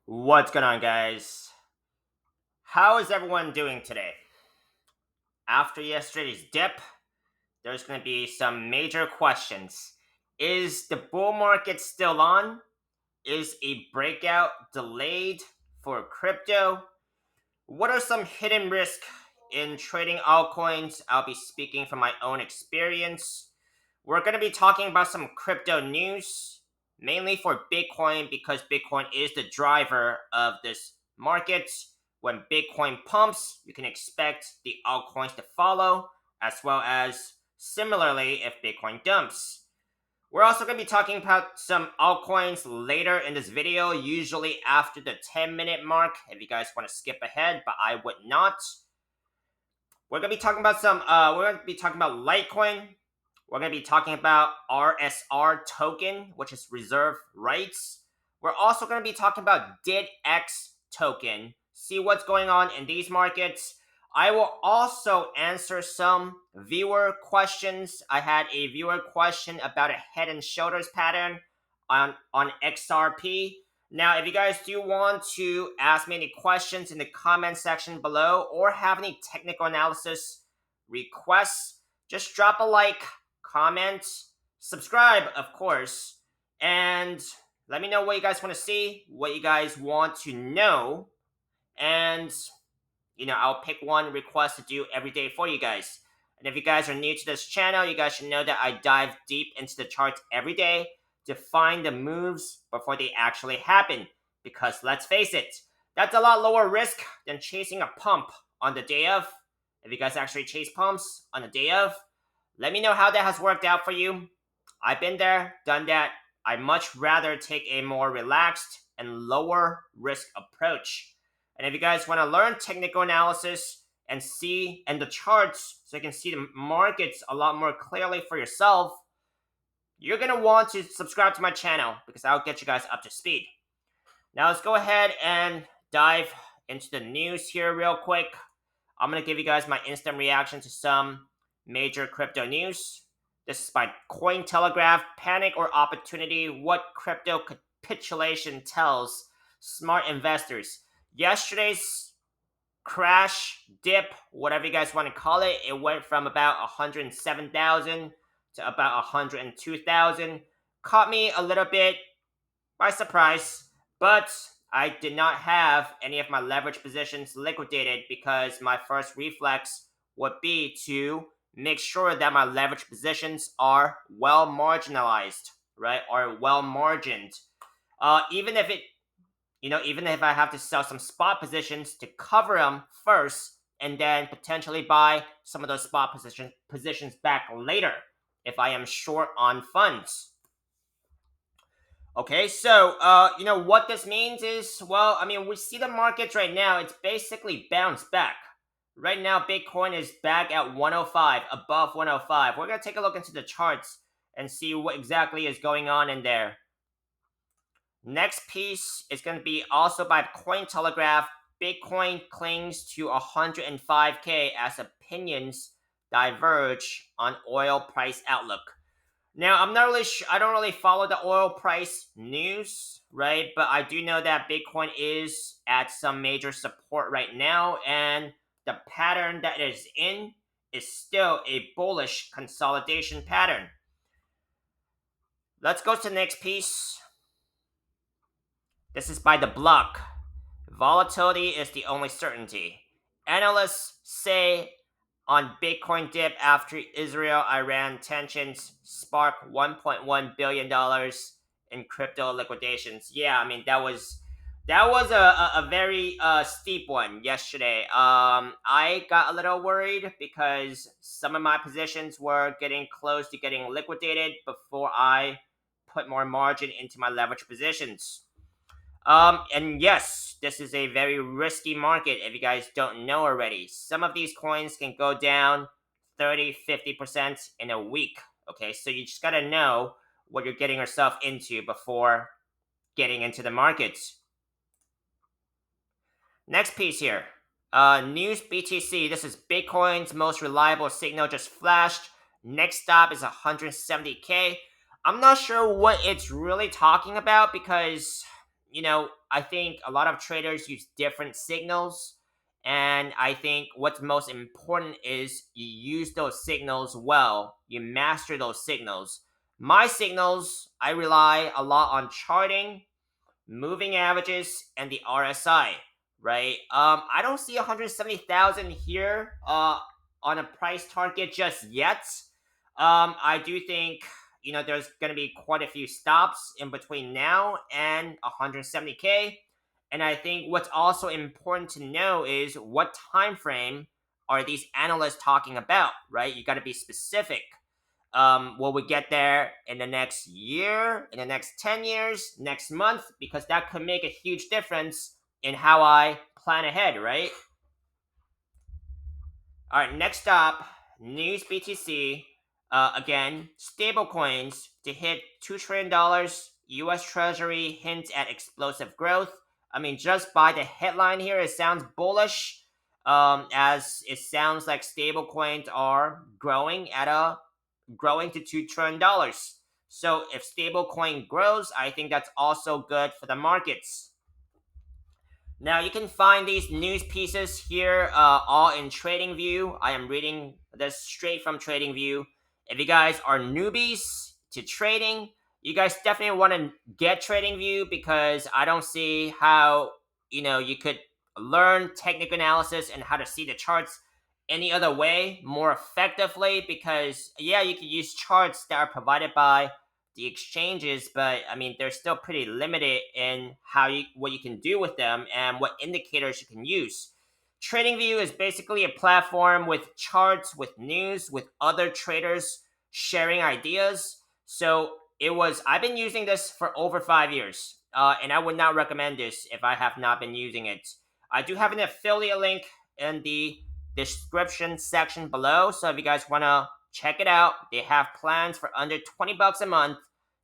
What's going on, guys? How is everyone doing today? After yesterday's dip, there's going to be some major questions. Is the bull market still on? Is a breakout delayed for crypto? What are some hidden risks in trading altcoins? I'll be speaking from my own experience. We're going to be talking about some crypto news, mainly for Bitcoin, because Bitcoin is the driver of this market. When Bitcoin pumps, you can expect the altcoins to follow, as well as similarly if Bitcoin dumps. We're also going to be talking about some altcoins later in this video, usually after the 10-minute mark, if you guys want to skip ahead, but I would not. We're going to be talking about Litecoin. We're going to be talking about RSR token, which is reserve rights. We're also going to be talking about DYDX token, see what's going on in these markets. I will also answer some viewer questions. I had a viewer question about a head and shoulders pattern on XRP. Now, if you guys do want to ask me any questions in the comment section below or have any technical analysis requests, just drop a like, comment, subscribe, of course, and let me know what you guys want to see, what you guys want to know, and I'll pick one request to do every day for you guys. And if you guys are new to this channel, you guys should know that I dive deep into the charts every day to find the moves before they actually happen. Because let's face it, that's a lot lower risk than chasing a pump on the day of. If you guys actually chase pumps on the day of, let me know how that has worked out for you. I've been there, done that. I much rather take a more relaxed and lower risk approach. And if you guys want to learn technical analysis and the charts so you can see the markets a lot more clearly for yourself, you're going to want to subscribe to my channel because I'll get you guys up to speed. Now let's go ahead and dive into the news here real quick. I'm going to give you guys my instant reaction to some major crypto news. This is by Cointelegraph. Panic or opportunity? What crypto capitulation tells smart investors? Yesterday's crash, dip, whatever you guys want to call it, it went from about 107,000 to about 102,000. Caught me a little bit by surprise, but I did not have any of my leverage positions liquidated because my first reflex would be to make sure that my leverage positions are well marginalized, right? Or well margined. Even if I have to sell some spot positions to cover them first and then potentially buy some of those spot positions back later if I am short on funds. Okay, so what this means is, well, I mean, we see the markets right now, it's basically bounced back. Right now, Bitcoin is back at 105, above 105. We're going to take a look into the charts and see what exactly is going on in there. Next piece is going to be also by Cointelegraph. Bitcoin clings to 105K as opinions diverge on oil price outlook. Now, I'm not really I don't really follow the oil price news, right? But I do know that Bitcoin is at some major support right now, and the pattern that it is in is still a bullish consolidation pattern. Let's go to the next piece. This is by the block. Volatility is the only certainty. Analysts say on Bitcoin dip after Israel-Iran tensions spark $1.1 billion in crypto liquidations. Yeah, I mean, that was a very steep one yesterday. I got a little worried because some of my positions were getting close to getting liquidated before I put more margin into my leverage positions. And yes, this is a very risky market if you guys don't know already. Some of these coins can go down 30-50% in a week. Okay, so you just gotta know what you're getting yourself into before getting into the markets. Next piece here. News BTC. This is Bitcoin's most reliable signal just flashed. Next stop is 170K. I'm not sure what it's really talking about because I think a lot of traders use different signals. And I think what's most important is you use those signals well. You master those signals. My signals, I rely a lot on charting, moving averages, and the RSI, right? I don't see 170,000 here on a price target just yet. I do think there's going to be quite a few stops in between now and 170K. And I think what's also important to know is what time frame are these analysts talking about, right? You got to be specific. Will we get there in the next year, in the next 10 years, next month? Because that could make a huge difference in how I plan ahead, right? All right, next up, news BTC. Again, stablecoins to hit $2 trillion. US Treasury hints at explosive growth. I mean, just by the headline here, it sounds bullish. As it sounds like stablecoins are growing to $2 trillion. So if stablecoin grows, I think that's also good for the markets. Now you can find these news pieces here all in TradingView. I am reading this straight from TradingView. If you guys are newbies to trading, you guys definitely want to get TradingView because I don't see how you could learn technical analysis and how to see the charts any other way more effectively, because yeah, you can use charts that are provided by the exchanges, but I mean they're still pretty limited in what you can do with them and what indicators you can use. TradingView is basically a platform with charts, with news, with other traders sharing ideas. So I've been using this for over 5 years, and I would not recommend this if I have not been using it. I do have an affiliate link in the description section below, so if you guys want to check it out, they have plans for under $20 a month.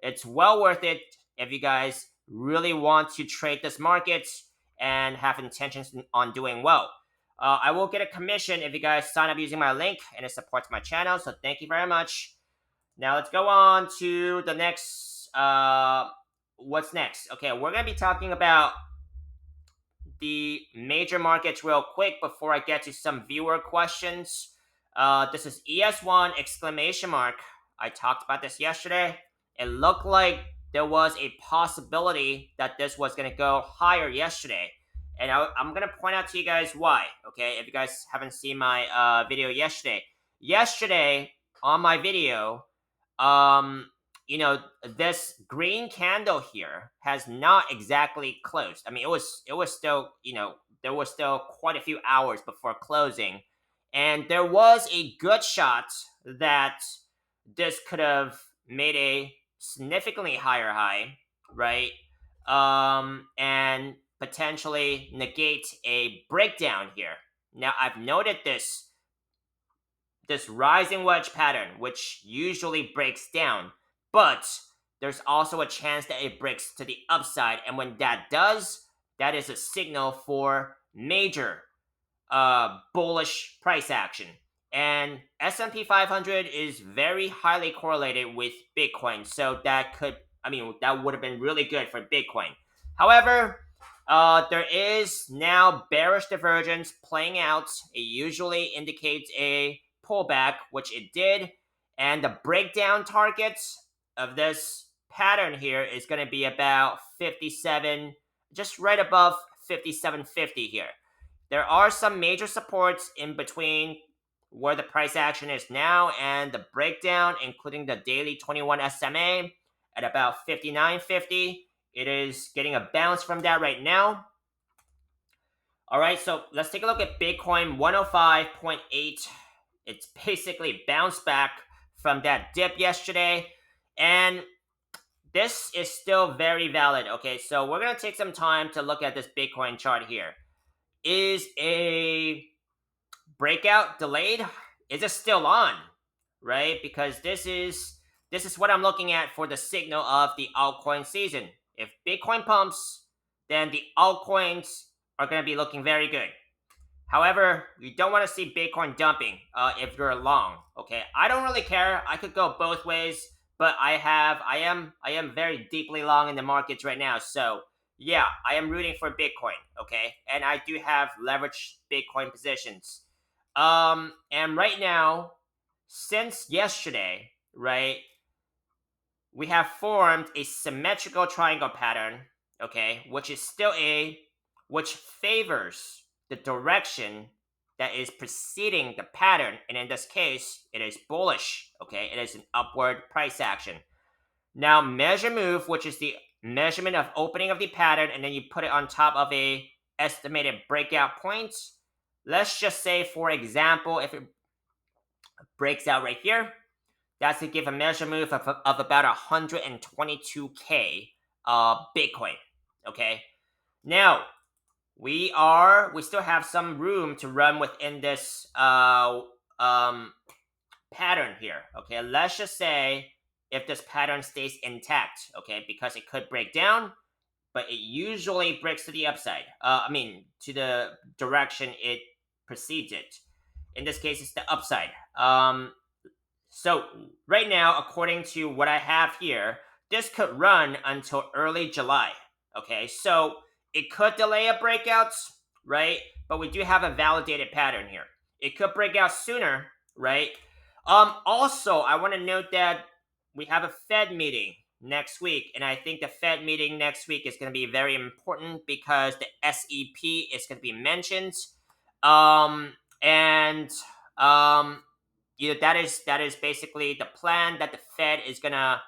It's well worth it if you guys really want to trade this market and have intentions on doing well. I will get a commission if you guys sign up using my link, and it supports my channel, so thank you very much. Now let's go on to the next. What's next? Okay, we're going to be talking about the major markets real quick before I get to some viewer questions. This is ES1 exclamation mark. I talked about this yesterday. It looked like there was a possibility that this was going to go higher yesterday. And I'm going to point out to you guys why, okay, if you guys haven't seen my video yesterday. Yesterday, on my video, this green candle here has not exactly closed. I mean, it was still, there was still quite a few hours before closing. And there was a good shot that this could have made a significantly higher high, right? And potentially negate a breakdown here. Now, I've noted this rising wedge pattern, which usually breaks down, but there's also a chance that it breaks to the upside. And when that does, that is a signal for major bullish price action. And S&P 500 is very highly correlated with Bitcoin, so that would have been really good for Bitcoin. However, there is now bearish divergence playing out. It usually indicates a pullback, which it did, and the breakdown targets of this pattern here is going to be about 57, just right above 57.50 here. There are some major supports in between where the price action is now and the breakdown, including the daily 21 SMA at about 59.50. It is getting a bounce from that right now. All right, so let's take a look at Bitcoin 105.8. It's basically bounced back from that dip yesterday, and this is still very valid. Okay, so we're going to take some time to look at this Bitcoin chart here. Is a breakout delayed? Is it still on? Right? Because this is what I'm looking at for the signal of the altcoin season. If Bitcoin pumps, then the altcoins are going to be looking very good. However, you don't want to see Bitcoin dumping if you're long. Okay, I don't really care. I could go both ways, but I am very deeply long in the markets right now. So yeah, I am rooting for Bitcoin, okay? And I do have leveraged Bitcoin positions. And right now, since yesterday, right, we have formed a symmetrical triangle pattern, okay, which favors the direction that is preceding the pattern, and in this case, it is bullish, okay? It is an upward price action. Now, measure move, which is the measurement of opening of the pattern, and then you put it on top of a estimated breakout point. Let's just say, for example, if it breaks out right here, that's to give a measure move of about 122k Bitcoin. Okay. Now we still have some room to run within this pattern here. Okay, let's just say if this pattern stays intact, okay, because it could break down, but it usually breaks to the upside. To the direction it precedes it. In this case, it's the upside. So right now, according to what I have here, this could run until early July. Okay, so it could delay a breakout, right? But we do have a validated pattern here. It could break out sooner, right? Also, I want to note that we have a Fed meeting next week, and I think the Fed meeting next week is going to be very important because the SEP is going to be mentioned. And that is basically the plan that the Fed is gonna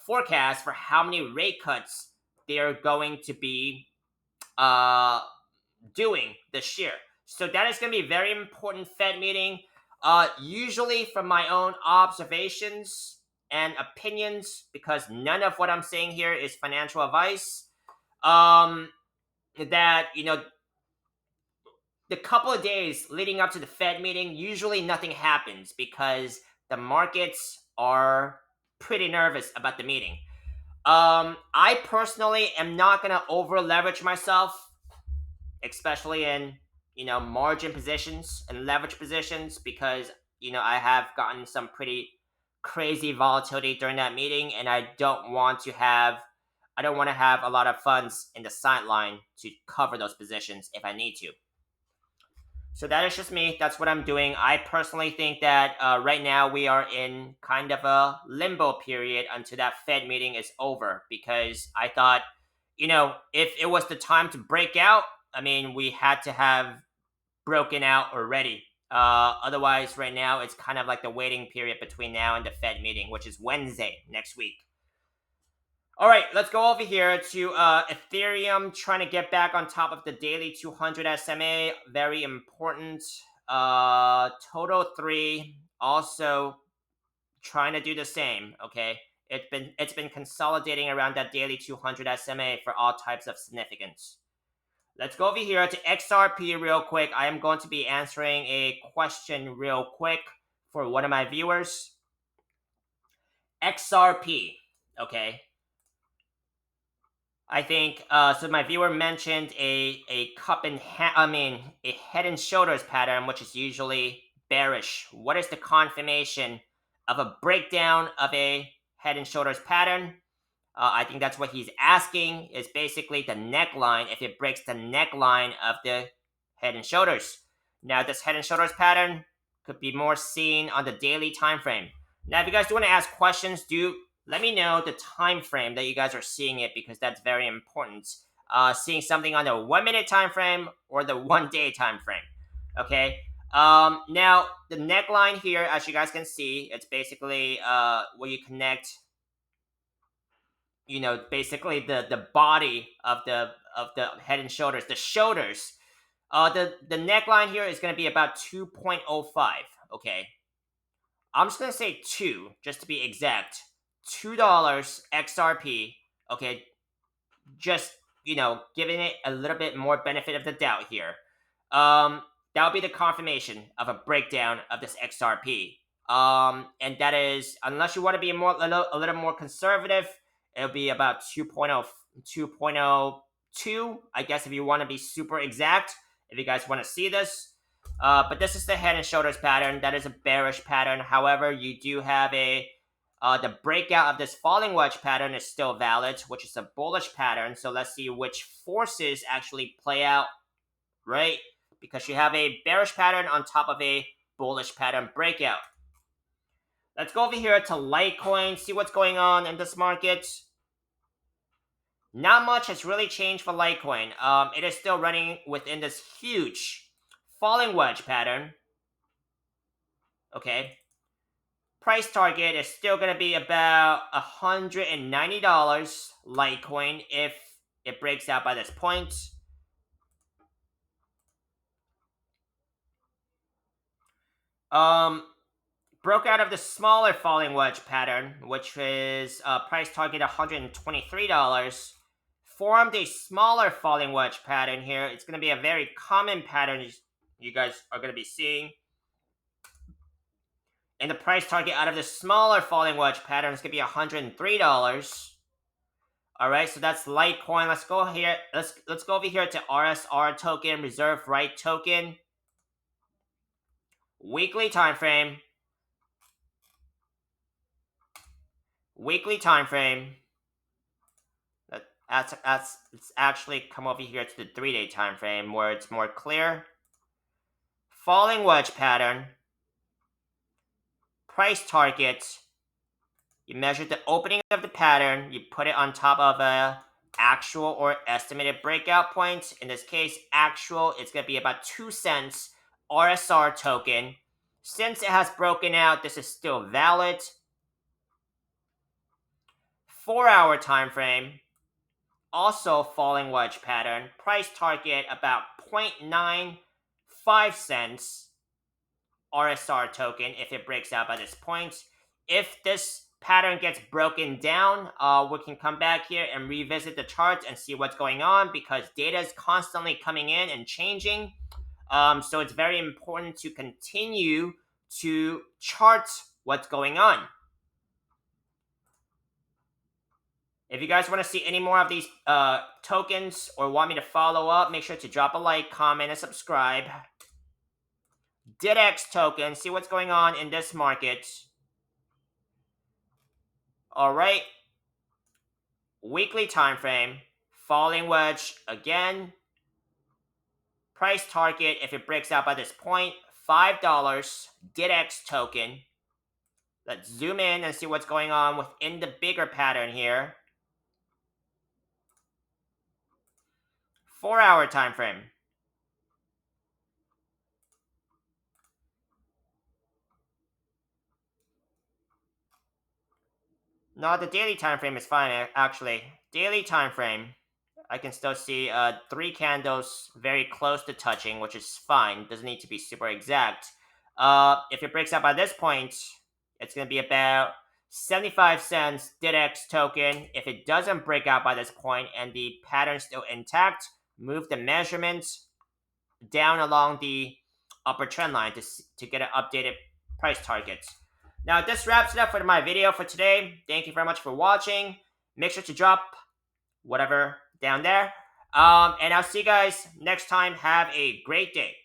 forecast for how many rate cuts they are going to be doing this year. So that is going to be a very important Fed meeting. Usually, from my own observations and opinions, because none of what I'm saying here is financial advice. That the couple of days leading up to the Fed meeting, usually nothing happens because the markets are pretty nervous about the meeting. I personally am not going to over leverage myself, especially in margin positions and leverage positions, because I have gotten some pretty crazy volatility during that meeting, and I don't want to have a lot of funds in the sideline to cover those positions if I need to. So that is just me. That's what I'm doing. I personally think that right now we are in kind of a limbo period until that Fed meeting is over, because I thought, if it was the time to break out, we had to have broken out already. Otherwise, right now, it's kind of like the waiting period between now and the Fed meeting, which is Wednesday next week. All right, let's go over here to Ethereum, trying to get back on top of the daily 200 SMA. Very important. Total 3 also trying to do the same. Okay, it's been consolidating around that daily 200 SMA for all types of significance. Let's go over here to XRP real quick. I am going to be answering a question real quick for one of my viewers. XRP. Okay. I think so. My viewer mentioned a cup and a head and shoulders pattern, which is usually bearish. What is the confirmation of a breakdown of a head and shoulders pattern? I think that's what he's asking. Is basically the neckline. If it breaks the neckline of the head and shoulders. Now, this head and shoulders pattern could be more seen on the daily time frame. Now, if you guys do want to ask questions, do let me know the time frame that you guys are seeing it, because that's very important. Seeing something on the 1 minute time frame or the 1 day time frame. Okay. Now the neckline here, as you guys can see, it's basically where you connect. Basically the body of the head and shoulders, the shoulders. The neckline here is going to be about 2.05. Okay. I'm just going to say 2, just to be exact. $2 XRP. Okay, just giving it a little bit more benefit of the doubt here. That'll be the confirmation of a breakdown of this XRP. And that is, unless you want to be a little more conservative, it'll be about 2.02. I guess if you want to be super exact, if you guys want to see this. But this is the head and shoulders pattern. That is a bearish pattern. However, you do have a The breakout of this falling wedge pattern is still valid, which is a bullish pattern. So let's see which forces actually play out, right? Because you have a bearish pattern on top of a bullish pattern breakout. Let's go over here to Litecoin, see what's going on in this market. Not much has really changed for Litecoin. It is still running within this huge falling wedge pattern. Okay. Price target is still going to be about $190 Litecoin if it breaks out by this point. Broke out of the smaller falling wedge pattern, which is price target $123. Formed a smaller falling wedge pattern here. It's going to be a very common pattern you guys are going to be seeing. And the price target out of the smaller falling wedge pattern is going to be $103. All right, so that's Litecoin. Let's go here. Let's go over here to RSR token, reserve right token. Weekly time frame. Weekly time frame. Let's actually come over here to the 3-day time frame where it's more clear. Falling wedge pattern. Price target. You measure the opening of the pattern. You put it on top of a actual or estimated breakout point. In this case, actual, it's going to be about 2 cents RSR token. Since it has broken out, this is still valid. 4-hour time frame. Also falling wedge pattern. Price target about 0.95 cents RSR token if it breaks out by this point. If this pattern gets broken down, we can come back here and revisit the charts and see what's going on because data is constantly coming in and changing. So it's very important to continue to chart what's going on. If you guys want to see any more of these tokens or want me to follow up, make sure to drop a like, comment, and subscribe. DYDX token, see what's going on in this market. All right. Weekly time frame, falling wedge again. Price target, if it breaks out by this point, $5 DYDX token. Let's zoom in and see what's going on within the bigger pattern here. 4-hour time frame. No, the daily time frame is fine, actually. Daily time frame, I can still see 3 candles very close to touching, which is fine. Doesn't need to be super exact. If it breaks out by this point, it's going to be about 75 cents DYDX token. If it doesn't break out by this point and the pattern's still intact, move the measurement down along the upper trend line to get an updated price target. Now, this wraps it up for my video for today. Thank you very much for watching. Make sure to drop whatever down there. And I'll see you guys next time. Have a great day.